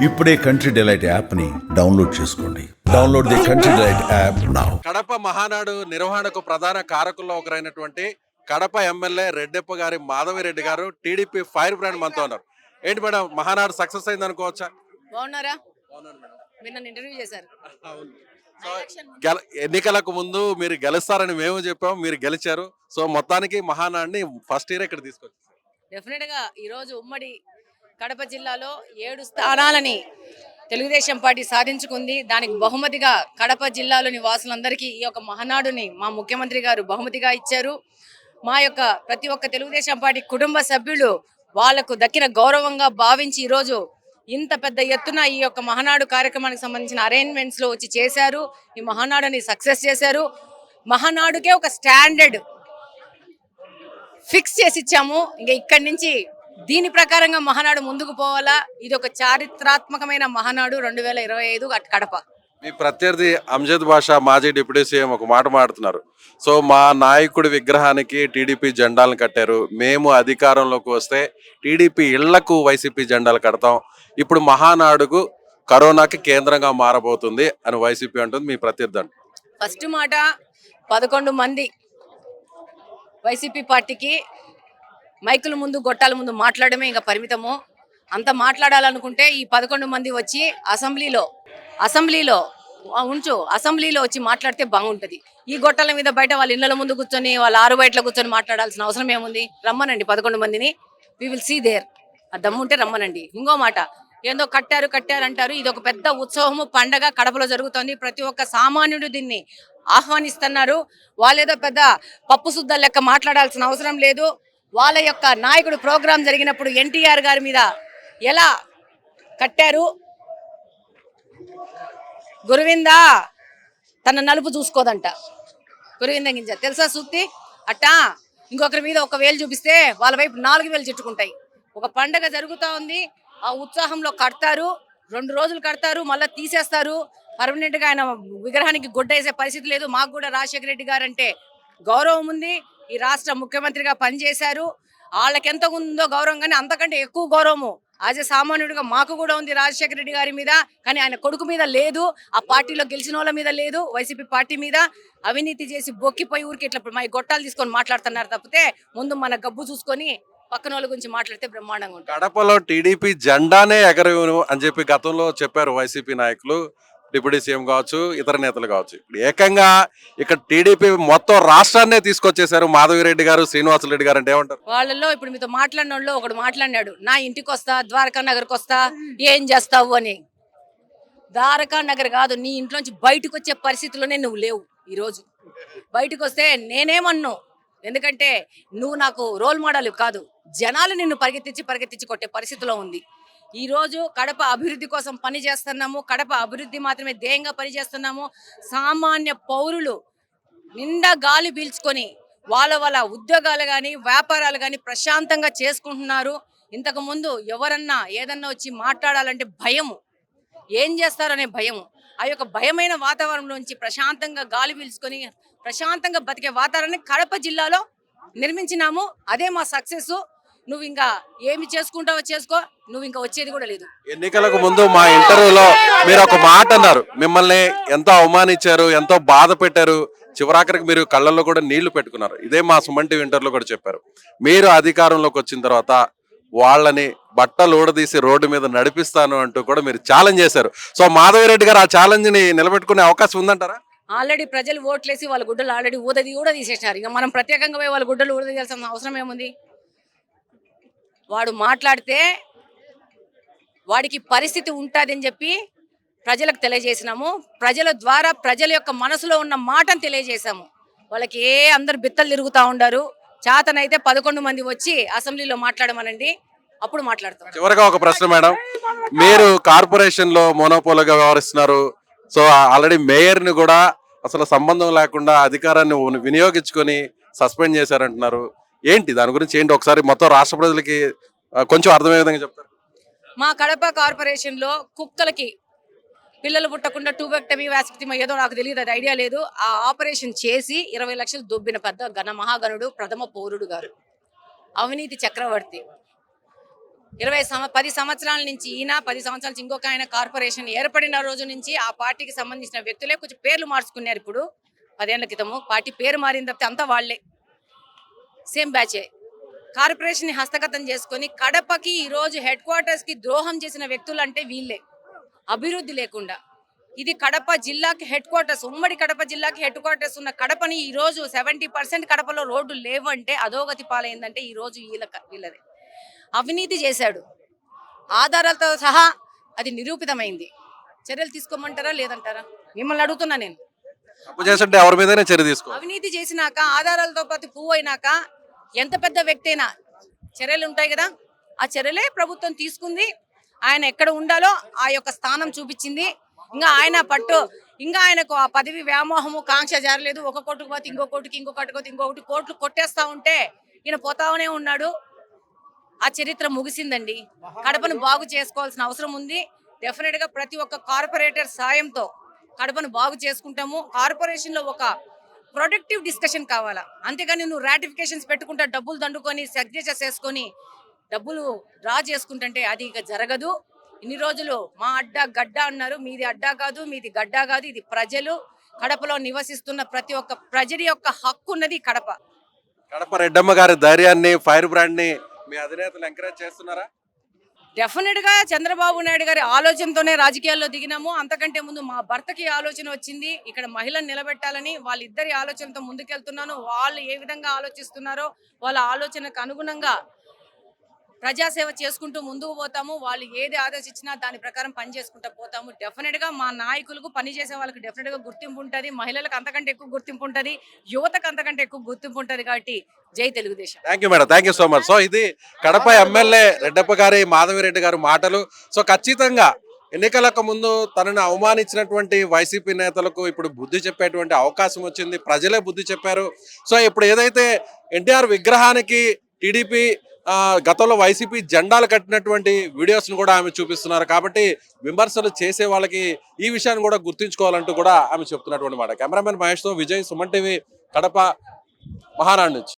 ఇప్పుడే country delight యాప్ని download చేసుకోండి. Download the country delight app now. Kadapa Mahanadu నిర్వహణకు ప్రధాన కారకుల్లో ఒకరైనటువంటి కడప ఎమ్మెల్యే రెడ్డెప్ప గారి మాధవిరెడ్డి గారు టీడీపీ ఫైర్ బ్రాండ్ మనతో ఉన్నారు. ఏంటి మేడం, మహానాడు సక్సెస్ అయింది అనుకోవచ్చా? బాగున్నారా? మీరు నన్ను ఇంటర్వ్యూ చేశారు. సో ఎన్నికలకు ముందు మీరు గెలుస్తారని మేము చెప్పాం, మీరు గెలిచారు. సో మొత్తానికి మహానాడిని ఫస్ట్ ఇయర్ ఇక్కడ తీసుకొచ్చారు. డెఫినెట్ గా ఈరోజు ఉమ్మడి కడప జిల్లాలో 7 స్థానాలని తెలుగుదేశం పార్టీ సాధించుకుంది. దానికి బహుమతిగా కడప జిల్లాలోని వాసులందరికీ ఈ యొక్క మహానాడుని మా ముఖ్యమంత్రి గారు బహుమతిగా ఇచ్చారు. మా యొక్క ప్రతి ఒక్క తెలుగుదేశం పార్టీ కుటుంబ సభ్యులు వాళ్లకు దక్కిన గౌరవంగా భావించి ఈరోజు ఇంత పెద్ద ఎత్తున ఈ యొక్క మహానాడు కార్యక్రమానికి సంబంధించిన అరేంజ్మెంట్స్ లో వచ్చి చేశారు. ఈ మహానాడుని సక్సెస్ చేశారు. మహానాడుకే ఒక స్టాండర్డ్ ఫిక్స్ చేసి ఇచ్చాము. ఇంకా ఇక్కడి నుంచి దీని ప్రకారంగా మహానాడు ముందుకు పోవాలా. ఇది ఒక చారిత్రాత్మకమైన మహానాడు 2025 కడప. మీ ప్రత్యర్థి అంజద్ బాషా మాజీ డిప్యూటీ సీఎం ఒక మాట మాడుతున్నారు. సో మా నాయకుడి విగ్రహానికి టీడీపీ జెండాలను కట్టారు, మేము అధికారంలోకి వస్తే టీడీపీ ఇళ్లకు వైసీపీ జెండాలు కడతాం, ఇప్పుడు మహానాడుకు కరోనాకి కేంద్రంగా మారబోతుంది అని వైసీపీ అంటుంది. మీ ప్రత్యర్థి అంట ఫస్ట్ మాట 11 మంది వైసీపీ పార్టీకి మైకుల ముందు గొట్టాల ముందు మాట్లాడమే ఇంకా పరిమితము. అంత మాట్లాడాలనుకుంటే ఈ 11 మంది వచ్చి అసెంబ్లీలో వచ్చి మాట్లాడితే బాగుంటది. ఈ గొట్టాల మీద బయట వాళ్ళ ఇళ్ల ముందు కూర్చొని వాళ్ళ 6 బయటలో కూర్చొని మాట్లాడాల్సిన అవసరం ఏముంది? రమ్మనండి 11 మందిని, వి విల్ సీ దేర్. ఆ దమ్ముంటే రమ్మనండి. ఇంకో మాట, ఏందో కట్టారు అంటారు. ఇది ఒక పెద్ద ఉత్సవము, పండగ కడపలో జరుగుతోంది. ప్రతి ఒక్క సామాన్యుడు దీన్ని ఆహ్వానిస్తున్నారు. వాళ్ళేదో పెద్ద పప్పు శుద్ధ లెక్క మాట్లాడాల్సిన అవసరం లేదు. వాళ్ళ యొక్క నాయకుడు ప్రోగ్రాం జరిగినప్పుడు ఎన్టీఆర్ గారి మీద ఎలా కట్టారు, గురువింద తన నలుపు చూసుకోదంట, గురువింద గింజ తెలుసా సూక్తి? అట్టా ఇంకొకరి మీద 1 వేలు చూపిస్తే వాళ్ళ వైపు 4 వేలు చుట్టుకుంటాయి. ఒక పండగ జరుగుతూ ఉంది, ఆ ఉత్సాహంలో కడతారు, 2 రోజులు కడతారు, మళ్ళీ తీసేస్తారు. పర్మనెంట్ గా ఆయన విగ్రహానికి గుడ్డేసే పరిస్థితి లేదు. మాకు కూడా రాజశేఖర రెడ్డి గారు అంటే గౌరవం ఉంది. ఈ రాష్ట్ర ముఖ్యమంత్రిగా పనిచేశారు. వాళ్ళకి ఎంత ఉందో గౌరవం, కానీ అంతకంటే ఎక్కువ గౌరవము యాజ్ ఎ సామాన్యుడిగా మాకు కూడా ఉంది రాజశేఖర రెడ్డి గారి మీద. కానీ ఆయన కొడుకు మీద లేదు, ఆ పార్టీలో గెలిచిన వాళ్ళ మీద లేదు, వైసీపీ పార్టీ మీద. అవినీతి చేసి బొక్కిపోయి ఊరికి ఇట్లా మా గొట్టాలు తీసుకొని మాట్లాడుతున్నారు తప్పితే ముందు మన గబ్బు చూసుకొని పక్కన వాళ్ళ గురించి మాట్లాడితే బ్రహ్మాండంగా ఉంటుంది. కడపలో టీడీపీ జెండానే ఎగరవేను అని చెప్పి గతంలో చెప్పారు వైసీపీ నాయకులు, డిప్యూటీ సీఎం కావచ్చు, ఇతర నేతలు కావచ్చు. ఇప్పుడు ఏకంగా ఇక్కడ టీడీపీ మొత్తం రాష్ట్రాన్నే తీసుకొచ్చేసారు మాధవిరెడ్డి గారు, శ్రీనివాసరెడ్డి గారు. అంటే ఏమంటారు? వాళ్ళల్లో ఇప్పుడు మీతో మాట్లాడిన వాళ్ళు ఒకడు మాట్లాడినాడు, నా ఇంటికి వస్తా, ద్వారకా నగర్కి వస్తా, ఏం చేస్తావు అని. ద్వారకా నగర్ కాదు, నీ ఇంట్లోంచి బయటకు వచ్చే పరిస్థితిలోనే నువ్వు లేవు. ఈరోజు బయటకు వస్తే నేనేమన్ను, ఎందుకంటే నువ్వు నాకు రోల్ మోడల్ కాదు. జనాలు నిన్ను పరిగెత్తించి కొట్టే పరిస్థితిలో ఉంది. ఈ రోజు కడప అభివృద్ధి కోసం పని చేస్తున్నాము. కడప అభివృద్ధి మాత్రమే ధ్యేయంగా పనిచేస్తున్నాము. సామాన్య పౌరులు నిండా గాలి పీల్చుకొని వాళ్ళ ఉద్యోగాలు కానీ వ్యాపారాలు కానీ ప్రశాంతంగా చేసుకుంటున్నారు. ఇంతకు ముందు ఎవరన్నా ఏదన్నా వచ్చి మాట్లాడాలంటే భయము, ఏం చేస్తారనే భయము. ఆ యొక్క భయమైన వాతావరణం నుంచి ప్రశాంతంగా గాలి పీల్చుకొని ప్రశాంతంగా బతికే వాతావరణాన్ని కడప జిల్లాలో నిర్మించినాము. అదే మా సక్సెస్. నువ్వు ఇంకా ఏమి చేసుకుంటావో చేసుకో, నువ్వు ఇంకా వచ్చేది కూడా లేదు. ఎన్నికలకు ముందు మా ఇంటర్వ్యూలో మీరు ఒక మాట అన్నారు, మిమ్మల్ని ఎంతో అవమానించారు, ఎంతో బాధ పెట్టారు, చివరాఖరికి మీరు కళ్ళల్లో కూడా నీళ్లు పెట్టుకున్నారు. ఇదే మా సుమన్ టీవీ ఇంటర్వ్యూలో కూడా చెప్పారు. మీరు అధికారంలోకి వచ్చిన తర్వాత వాళ్ళని బట్టలు ఊడదీసి రోడ్డు మీద నడిపిస్తాను అంటూ కూడా మీరు ఛాలెంజ్ చేశారు. సో మాధవిరెడ్డి గారు ఆ ఛాలెంజ్ ని నిలబెట్టుకునే అవకాశం ఉందంటారా? ఆల్రెడీ ప్రజలు ఓట్లేసి వాళ్ళ గుడ్డలు ఆల్రెడీ కూడా తీసేసినారు. ఇంకా మనం ప్రత్యేకంగా పోయి వాళ్ళ గుడ్డలు ఊడదీయాల్సిన అవసరం ఏముంది? వాడు మాట్లాడితే వాడికి పరిస్థితి ఉంటుందని చెప్పి ప్రజలకు తెలియజేసినాము. ప్రజల ద్వారా ప్రజల యొక్క మనసులో ఉన్న మాటను తెలియజేశాము. వాళ్ళకి అందరు బిత్తలు తిరుగుతూ ఉండారు. చేతనైతే 11 మంది వచ్చి అసెంబ్లీలో మాట్లాడమనండి, అప్పుడు మాట్లాడతాం. చివరిగా ఒక ప్రశ్న మేడం, మీరు కార్పొరేషన్ లో మోనోపోల్గా వ్యవహరిస్తున్నారు. సో ఆల్రెడీ మేయర్ ని కూడా అసలు సంబంధం లేకుండా అధికారాన్ని వినియోగించుకొని సస్పెండ్ చేశారంటున్నారు. ఏంటి దాని గురించి ఏంటి? ఒకసారి మొత్తం రాష్ట్ర ప్రజలకి కొంచెం అర్థమయ్యే విధంగా చెప్తారు. మా కడప కార్పొరేషన్ లో కుక్కలకి పిల్లలు పుట్టకుండా టూబెక్టమీ వ్యాసక్తిమో ఏదో నాకు తెలియదు, అది ఐడియా లేదు. ఆ ఆపరేషన్ చేసి 20 లక్షలు దొబ్బిన పెద్ద మహాగణుడు ప్రథమ పౌరుడు గారు, అవినీతి చక్రవర్తి. 10 సంవత్సరాల నుంచి ఈయన, 10 సంవత్సరాల నుంచి ఇంకొక ఆయన కార్పొరేషన్ ఏర్పడిన రోజు నుంచి ఆ పార్టీకి సంబంధించిన వ్యక్తులే కొంచెం పేర్లు మార్చుకున్నారు. ఇప్పుడు 10 ఏళ్ల క్రితము పార్టీ పేరు మారిన తప్పితే అంతా వాళ్లే, సేమ్ బ్యాచే. కార్పొరేషన్ హస్తగతం చేసుకొని కడపకి ఈ రోజు హెడ్ క్వార్టర్స్ కి ద్రోహం చేసిన వ్యక్తులు అంటే వీళ్ళే. అభివృద్ధి లేకుండా ఇది కడప జిల్లాకి హెడ్ క్వార్టర్స్, ఉమ్మడి కడప జిల్లాకి హెడ్ క్వార్టర్స్ ఉన్న కడపని ఈ రోజు 70% కడపలో రోడ్డు లేవంటే, అధోగతి పాలైందంటే ఈ రోజు వీళ్ళదే. అవినీతి చేశాడు, ఆధారాలతో సహా అది నిరూపితమైంది. చర్యలు తీసుకోమంటారా లేదంటారా? మిమ్మల్ని అడుగుతున్నా నేను. తప్పు చేస్తుంటే ఎవరి మీదనే చర్య తీసుకో. అవినీతి చేసినాక ఆధారాలతో పాటు పువ్వు అయినాక ఎంత పెద్ద వ్యక్తి అయినా చర్యలు ఉంటాయి కదా, ఆ చర్యలే ప్రభుత్వం తీసుకుంది. ఆయన ఎక్కడ ఉండాలో ఆ యొక్క స్థానం చూపించింది. ఇంకా ఆయనకు ఆ పదవి వ్యామోహము కాంక్ష జారలేదు. ఒక కోటుకు పోతే ఇంకో కోటికి, ఇంకొకటి కోట్లు కొట్టేస్తా ఉంటే ఈయన పోతానే ఉన్నాడు. ఆ చరిత్ర ముగిసిందండి. కడపను బాగు చేసుకోవాల్సిన అవసరం ఉంది. డెఫినెట్ గా ప్రతి ఒక్క కార్పొరేటర్ సాయంతో కడపను బాగు చేసుకుంటాము. కార్పొరేషన్ లో ఒక ప్రొడక్టివ్ డిస్కషన్ కావాలా, అంతేగాని నువ్వు రాటిఫికేషన్స్ పెట్టుకుంటా డబ్బులు దండుకొని సిగ్నేచర్స్ చేసుకొని డబ్బులు డ్రా చేసుకుంటుంటే అది ఇక జరగదు. ఇన్ని రోజులు మా అడ్డా గడ్డ అన్నారు, మీది అడ్డా కాదు, మీది గడ్డ కాదు, ఇది ప్రజలు. కడపలో నివసిస్తున్న ప్రతి ఒక్క ప్రజల యొక్క హక్కు ఉన్నది కడప. కడప రెడ్డమ్మ గారి ధైర్యాన్ని, ఫైర్ బ్రాండ్ ని మీ అధినేతలు ఎంకరేజ్ చేస్తున్నారా? డెఫినెట్ గా చంద్రబాబు నాయుడు గారి ఆలోచనతోనే రాజకీయాల్లో దిగినాము. అంతకంటే ముందు మా భర్తకి ఆలోచన వచ్చింది, ఇక్కడ మహిళను నిలబెట్టాలని. వాళ్ళిద్దరి ఆలోచనతో ముందుకెళ్తున్నాను. వాళ్ళు ఏ విధంగా ఆలోచిస్తున్నారో వాళ్ళ ఆలోచనకు అనుగుణంగా ప్రజాసేవ చేసుకుంటూ ముందుకు పోతాము. వాళ్ళు ఏది ఆదేశించినా దాని ప్రకారం పని చేసుకుంటూ పోతాము. డెఫినెట్ గా మా నాయకులకు, పని చేసే వాళ్ళకి డెఫినెట్ గా గుర్తింపు ఉంటుంది. మహిళలకు అంతకంటే ఎక్కువ గుర్తింపు ఉంటుంది, యువతకు అంతకంటే ఎక్కువ గుర్తింపు ఉంటుంది. కాబట్టి జై Telugu Desam. Thank you madam, thank you so much. So ఇది కడప ఎమ్మెల్యే రెడ్డప్ప గారి మాధవిరెడ్డి గారి మాటలు. సో ఖచ్చితంగా ఎన్నికలకు ముందు తనను అవమానించినటువంటి వైసీపీ నేతలకు ఇప్పుడు బుద్ధి చెప్పేటువంటి అవకాశం వచ్చింది. ప్రజలే బుద్ధి చెప్పారు. సో ఇప్పుడు ఏదైతే ఎన్టీఆర్ విగ్రహానికి టీడీపీ గతంలో వైసీపీ జెండాలు కట్టినటువంటి వీడియోస్ను కూడా ఆమె చూపిస్తున్నారు. కాబట్టి విమర్శలు చేసే వాళ్ళకి ఈ విషయాన్ని కూడా గుర్తుంచుకోవాలంటూ కూడా ఆమె చెప్తున్నటువంటి మాట. కెమెరామెన్ మహేష్తో విజయ్, సుమన్ టీవీ, కడప, మహానాడు నుంచి.